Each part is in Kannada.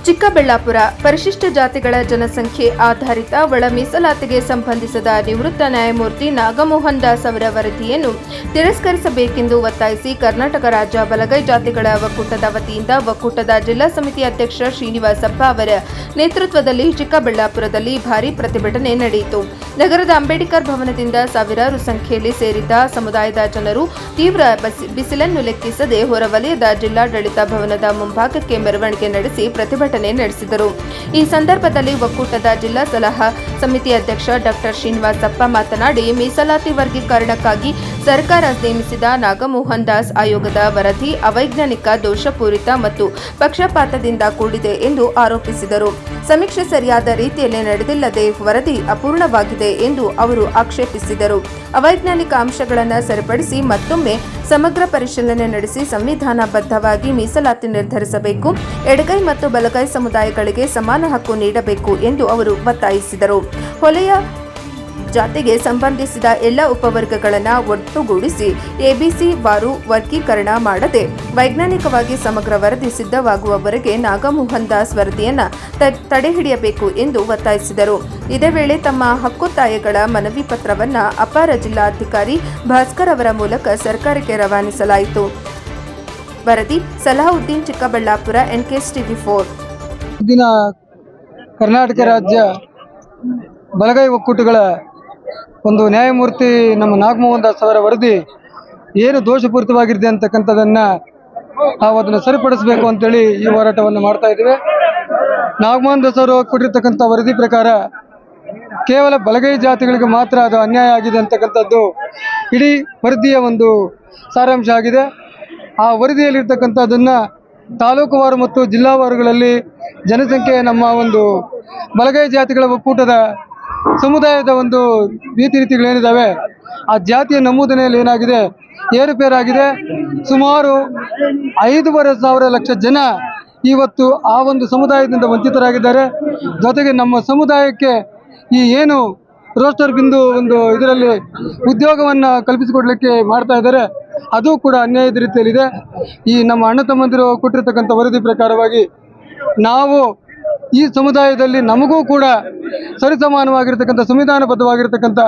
ಚಿಕ್ಕಬಳ್ಳಾಪುರ ಪರಿಶಿಷ್ಟ ಜಾತಿಗಳ ಜನಸಂಖ್ಯೆ ಆಧಾರಿತ ಒಳ ಮೀಸಲಾತಿಗೆ ಸಂಬಂಧಿಸಿದ ನಿವೃತ್ತ ನ್ಯಾಯಮೂರ್ತಿ ನಾಗಮೋಹನ್ ದಾಸ್ ಅವರ ವರದಿಯನ್ನು ತಿರಸ್ಕರಿಸಬೇಕೆಂದು ಒತ್ತಾಯಿಸಿ ಕರ್ನಾಟಕ ರಾಜ್ಯ ಬಲಗೈ ಜಾತಿಗಳ ಒಕ್ಕೂಟದ ವತಿಯಿಂದ ಒಕ್ಕೂಟದ ಜಿಲ್ಲಾ ಸಮಿತಿ ಅಧ್ಯಕ್ಷ ಶ್ರೀನಿವಾಸಪ್ಪ ಅವರ ನೇತೃತ್ವದಲ್ಲಿ ಚಿಕ್ಕಬಳ್ಳಾಪುರದಲ್ಲಿ ಭಾರೀ ಪ್ರತಿಭಟನೆ ನಡೆಯಿತು. ನಗರದ ಅಂಬೇಡ್ಕರ್ ಭವನದಿಂದ ಸಾವಿರಾರು ಸಂಖ್ಯೆಯಲ್ಲಿ ಸೇರಿದ್ದ ಸಮುದಾಯದ ಜನರು ತೀವ್ರ ಬಿಸಿಲನ್ನು ಲೆಕ್ಕಿಸದೆ ಹೊರವಲಯದ ಜಿಲ್ಲಾಡಳಿತ ಭವನದ ಮುಂಭಾಗಕ್ಕೆ ಮೆರವಣಿಗೆ ನಡೆಸಿ ಪ್ರತಿಭಟನೆ ನಡೆಸಿದರು. ಈ ಸಂದರ್ಭದಲ್ಲಿ ಒಕ್ಕೂಟದ ಜಿಲ್ಲಾ ಸಲಹಾ ಸಮಿತಿ ಅಧ್ಯಕ್ಷ ಡಾಕ್ಟರ್ ಶ್ರೀನಿವಾಸಪ್ಪ ಮಾತನಾಡಿ, ಮೀಸಲಾತಿ ವರ್ಗೀಕರಣಕ್ಕಾಗಿ ಸರ್ಕಾರ ನೇಮಿಸಿದ ನಾಗಮೋಹನ್ ದಾಸ್ ಆಯೋಗದ ವರದಿ ಅವೈಜ್ಞಾನಿಕ, ದೋಷಪೂರಿತ ಮತ್ತು ಪಕ್ಷಪಾತದಿಂದ ಕೂಡಿದೆ ಎಂದು ಆರೋಪಿಸಿದರು. ಸಮೀಕ್ಷೆ ಸರಿಯಾದ ರೀತಿಯಲ್ಲಿ ನಡೆದಿಲ್ಲದೆ ವರದಿ ಅಪೂರ್ಣವಾಗಿದೆ ಎಂದು ಅವರು ಆಕ್ಷೇಪಿಸಿದರು. ಅವೈಜ್ಞಾನಿಕ ಅಂಶಗಳನ್ನು ಸರಿಪಡಿಸಿ ಮತ್ತೊಮ್ಮೆ ಸಮಗ್ರ ಪರಿಶೀಲನೆ ನಡೆಸಿ ಸಂವಿಧಾನಬದ್ಧವಾಗಿ ಮೀಸಲಾತಿ ನಿರ್ಧರಿಸಬೇಕು. ಎಡಗೈ ಮತ್ತು ಬಲಗೈ ಸಮುದಾಯಗಳಿಗೆ ಸಮಾನ ಹಕ್ಕು ನೀಡಬೇಕು ಎಂದು ಅವರು ಒತ್ತಾಯಿಸಿದರು. ಹೊಲೆಯ ಜಾತಿಗೆ ಸಂಬಂಧಿಸಿದ ಎಲ್ಲ ಉಪವರ್ಗಗಳನ್ನು ಒಟ್ಟುಗೂಡಿಸಿ ಎಬಿಸಿ ವಾರು ವರ್ಗೀಕರಣ ಮಾಡದೆ ವೈಜ್ಞಾನಿಕವಾಗಿ ಸಮಗ್ರ ವರದಿ ಸಿದ್ಧವಾಗುವವರೆಗೆ ನಾಗಮೋಹನ್ ದಾಸ್ ವರದಿಯನ್ನು ತಡೆಹಿಡಿಯಬೇಕು ಎಂದು ಒತ್ತಾಯಿಸಿದರು. ಇದೇ ವೇಳೆ ತಮ್ಮ ಹಕ್ಕೊತ್ತಾಯಗಳ ಮನವಿ ಪತ್ರವನ್ನು ಅಪರ ಜಿಲ್ಲಾಧಿಕಾರಿ ಭಾಸ್ಕರ್ ಅವರ ಮೂಲಕ ಸರ್ಕಾರಕ್ಕೆ ರವಾನಿಸಲಾಯಿತು. ವರದಿ ಸಲಾಹುದ್ದೀನ್, ಚಿಕ್ಕಬಳ್ಳಾಪುರ, NKS TV4. ದಿನ ಕರ್ನಾಟಕ ರಾಜ್ಯ ಬಲಗೈ ಒಕ್ಕೂಟಗಳ ಒಂದು ನ್ಯಾಯಮೂರ್ತಿ ನಮ್ಮ ನಾಗಮೋಹನ್ ದಾಸ್ ಅವರ ವರದಿ ಏನು ದೋಷಪೂರಿತವಾಗಿರುತ್ತೆ ಅಂತಕ್ಕಂಥದ್ದನ್ನು ನಾವು ಅದನ್ನು ಸರಿಪಡಿಸಬೇಕು ಅಂತೇಳಿ ಈ ಹೋರಾಟವನ್ನು ಮಾಡ್ತಾ ಇದ್ದೇವೆ. ನಾಗಮೋಹನ್ ದಾಸ್ ಅವರು ಕೊಟ್ಟಿರ್ತಕ್ಕಂಥ ವರದಿ ಪ್ರಕಾರ ಕೇವಲ ಬಲಗೈ ಜಾತಿಗಳಿಗೆ ಮಾತ್ರ ಅದು ಅನ್ಯಾಯ ಆಗಿದೆ ಅಂತಕ್ಕಂಥದ್ದು ಇಡೀ ವರದಿಯ ಒಂದು ಸಾರಾಂಶ ಆಗಿದೆ. ಆ ವರದಿಯಲ್ಲಿರ್ತಕ್ಕಂಥದ್ದನ್ನು ತಾಲೂಕುವಾರು ಮತ್ತು ಜಿಲ್ಲಾವಾರುಗಳಲ್ಲಿ ಜನಸಂಖ್ಯೆ ನಮ್ಮ ಒಂದು ಬಲಗೈ ಜಾತಿಗಳ ಒಕ್ಕೂಟದ ಸಮುದಾಯದ ಒಂದು ರೀತಿಗಳೇನಿದ್ದಾವೆ ಆ ಜಾತಿಯ ನಮೂದನೆಯಲ್ಲಿ ಏನಾಗಿದೆ, ಏರುಪೇರಾಗಿದೆ. ಸುಮಾರು 5,500 ಲಕ್ಷ ಜನ ಇವತ್ತು ಆ ಒಂದು ಸಮುದಾಯದಿಂದ ವಂಚಿತರಾಗಿದ್ದಾರೆ. ಜೊತೆಗೆ ನಮ್ಮ ಸಮುದಾಯಕ್ಕೆ ಈ ಏನು ರೋಸ್ಟರ್ ಬಿಂದು ಒಂದು ಇದರಲ್ಲಿ ಉದ್ಯೋಗವನ್ನು ಕಲ್ಪಿಸಿಕೊಡ್ಲಿಕ್ಕೆ ಮಾಡ್ತಾ ಇದ್ದಾರೆ, ಅದು ಕೂಡ ಅನ್ಯಾಯದ ರೀತಿಯಲ್ಲಿದೆ. ಈ ನಮ್ಮ ಅಣ್ಣ ತಮ್ಮಂದಿರು ಕೊಟ್ಟಿರ್ತಕ್ಕಂಥ ವರದಿ ಪ್ರಕಾರವಾಗಿ ನಾವು ಈ ಸಮುದಾಯದಲ್ಲಿ ನಮಗೂ ಕೂಡ ಸರಿಸಮಾನವಾಗಿರ್ತಕ್ಕಂಥ ಸಂವಿಧಾನಬದ್ಧವಾಗಿರ್ತಕ್ಕಂಥ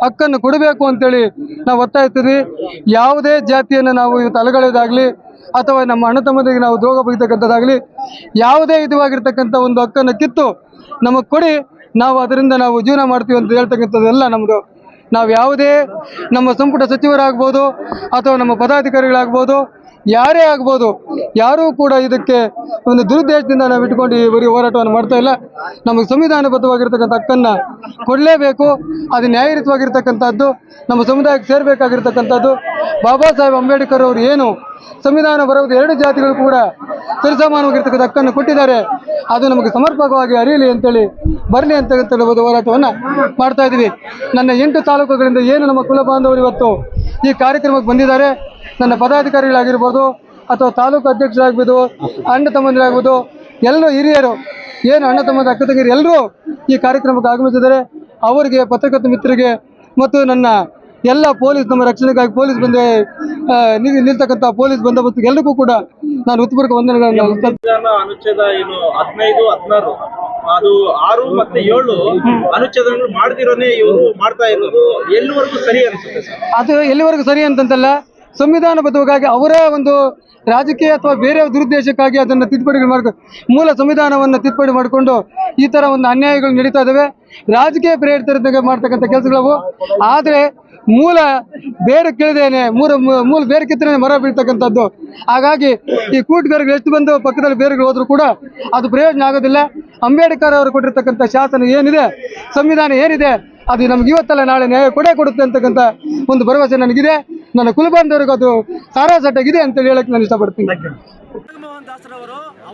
ಹಕ್ಕನ್ನು ಕೊಡಬೇಕು ಅಂತೇಳಿ ನಾವು ಒತ್ತಾಯಿಸ್ತೀವಿ. ಯಾವುದೇ ಜಾತಿಯನ್ನು ನಾವು ಇವತ್ತು ಅಲಗಳೆದಾಗಲಿ ಅಥವಾ ನಮ್ಮ ಅಣ್ಣ ತಮ್ಮಂದಿರಿಗೆ ನಾವು ದ್ರೋಹ ಬಗೆತಕ್ಕಂಥದ್ದಾಗಲಿ ಯಾವುದೇ ವಿಧವಾಗಿರ್ತಕ್ಕಂಥ ಒಂದು ಹಕ್ಕನ್ನು ಕಿತ್ತು ನಮಗೆ ಕೊಡಿ, ನಾವು ಅದರಿಂದ ನಾವು ಜೀವನ ಮಾಡ್ತೀವಿ ಅಂತ ಹೇಳ್ತಕ್ಕಂಥದ್ದೆಲ್ಲ ನಮ್ಮದು. ನಾವು ಯಾವುದೇ ನಮ್ಮ ಸಂಪುಟ ಸಚಿವರಾಗ್ಬೋದು ಅಥವಾ ನಮ್ಮ ಪದಾಧಿಕಾರಿಗಳಾಗ್ಬೋದು, ಯಾರೇ ಆಗ್ಬೋದು, ಯಾರೂ ಕೂಡ ಇದಕ್ಕೆ ಒಂದು ದುರುದ್ದೇಶದಿಂದ ನಾವು ಇಟ್ಕೊಂಡು ಈ ಹೋರಾಟವನ್ನು ಮಾಡ್ತಾ ಇಲ್ಲ. ನಮಗೆ ಸಂವಿಧಾನಬದ್ಧವಾಗಿರ್ತಕ್ಕಂಥ ಹಕ್ಕನ್ನು ಕೊಡಲೇಬೇಕು. ಅದು ನ್ಯಾಯಯುತವಾಗಿರ್ತಕ್ಕಂಥದ್ದು, ನಮ್ಮ ಸಮುದಾಯಕ್ಕೆ ಸೇರಬೇಕಾಗಿರ್ತಕ್ಕಂಥದ್ದು. ಬಾಬಾ ಸಾಹೇಬ್ ಅಂಬೇಡ್ಕರ್ ಅವರು ಏನು ಸಂವಿಧಾನ ಬರೋದು 2 ಜಾತಿಗಳು ಕೂಡ ಸರಿಸಮಾನವಾಗಿರ್ತಕ್ಕಂಥ ಹಕ್ಕನ್ನು ಕೊಟ್ಟಿದ್ದಾರೆ, ಅದು ನಮಗೆ ಸಮರ್ಪಕವಾಗಿ ಅರಿಯಲಿ ಅಂತೇಳಿ ಬರಲಿ ಅಂತಕ್ಕಂಥ ಒಂದು ಹೋರಾಟವನ್ನು ಮಾಡ್ತಾ ಇದ್ದೀವಿ. ನನ್ನ 8 ತಾಲೂಕುಗಳಿಂದ ಏನು ನಮ್ಮ ಕುಲ ಬಾಂಧವರು ಇವತ್ತು ಈ ಕಾರ್ಯಕ್ರಮಕ್ಕೆ ಬಂದಿದ್ದಾರೆ, ನನ್ನ ಪದಾಧಿಕಾರಿಗಳಾಗಿರ್ಬೋದು ಅಥವಾ ತಾಲೂಕು ಅಧ್ಯಕ್ಷರಾಗ್ಬೋದು, ಅಣ್ಣ ತಮ್ಮಂದಿರಾಗ್ಬೋದು, ಎಲ್ಲರೂ ಹಿರಿಯರು ಏನು ಅಣ್ಣ ತಮ್ಮಂದ ಅಕ್ಕ ತಂಗಿರು ಎಲ್ಲರೂ ಈ ಕಾರ್ಯಕ್ರಮಕ್ಕೆ ಆಗಮಿಸಿದ್ದಾರೆ. ಅವರಿಗೆ, ಪತ್ರಕರ್ತ ಮಿತ್ರರಿಗೆ ಮತ್ತು ನನ್ನ ಎಲ್ಲ ಪೊಲೀಸ್, ನಮ್ಮ ರಕ್ಷಣೆಗಾಗಿ ಪೊಲೀಸ್ ನಿಲ್ತಕ್ಕಂಥ ಪೊಲೀಸ್ ಬಂದೋಬಸ್ತ್ ಎಲ್ಲರಿಗೂ ಕೂಡ ನಾನು ಹೃತ್ಪೂರ್ವಕ ವಂದನೆಗಳನ್ನು. ಅನುಚ್ಛೇದ ಏನು 15, 16 ಅದು 6 ಮತ್ತು 7 ಅನುಚ್ಛೇದಗಳು ಮಾಡದಿರೋನೇ ಇವರು ಮಾಡ್ತಾ ಇರೋದು ಎಲ್ಲಿವರೆಗೂ ಸರಿ ಅನಿಸುತ್ತೆ ಸರ್? ಅದು ಎಲ್ಲಿವರೆಗೂ ಸರಿ ಅಂತಂತಲ್ಲ, ಸಂವಿಧಾನಬದ್ಧವಾಗಿ ಅವರ ಒಂದು ರಾಜಕೀಯ ಅಥವಾ ಬೇರೆ ದುರುದ್ದೇಶಕ್ಕಾಗಿ ಅದನ್ನು ತಿದ್ದುಪಡಿ ಮೂಲ ಸಂವಿಧಾನವನ್ನು ತಿದ್ದುಪಡಿ ಮಾಡಿಕೊಂಡು ಈ ಥರ ಒಂದು ಅನ್ಯಾಯಗಳು ನಡೀತಾ ಇದ್ದಾವೆ. ರಾಜಕೀಯ ಪ್ರೇರಿತರಿಗೆ ಮಾಡ್ತಕ್ಕಂಥ ಕೆಲಸಗಳವು. ಆದರೆ ಮೂಲ ಬೇರೆ ಕೇಳಿದೇನೆ ಮೂಲ ಬೇರೆ ಕಿತ್ತನೆ ಮರ ಬೀಳ್ತಕ್ಕಂಥದ್ದು. ಹಾಗಾಗಿ ಈ ಕೂಟಗಾರರು ಎಷ್ಟು ಬಂದು ಪಕ್ಕದಲ್ಲಿ ಬೇರೆಗಳು ಹೋದರೂ ಕೂಡ ಅದು ಪ್ರಯೋಜನ ಆಗೋದಿಲ್ಲ. ಅಂಬೇಡ್ಕರ್ ಅವರು ಕೊಟ್ಟಿರ್ತಕ್ಕಂಥ ಶಾಸನ ಏನಿದೆ, ಸಂವಿಧಾನ ಏನಿದೆ, ಅದು ನಮ್ಗೆ ಇವತ್ತಲ್ಲ ನಾಳೆ ನ್ಯಾಯ ಕೊಡುತ್ತೆ ಅಂತಕ್ಕಂಥ ಒಂದು ಭರವಸೆ ನನಗಿದೆ. ನನ್ನ ಕುಲಬಾಂಧವರಿಗೂ ಅದು ಸಾರಾಸಟ್ಟಾಗಿದೆ ಅಂತೇಳಿ ಹೇಳಕ್ಕೆ ನಾನು ಇಷ್ಟಪಡ್ತೀನಿ.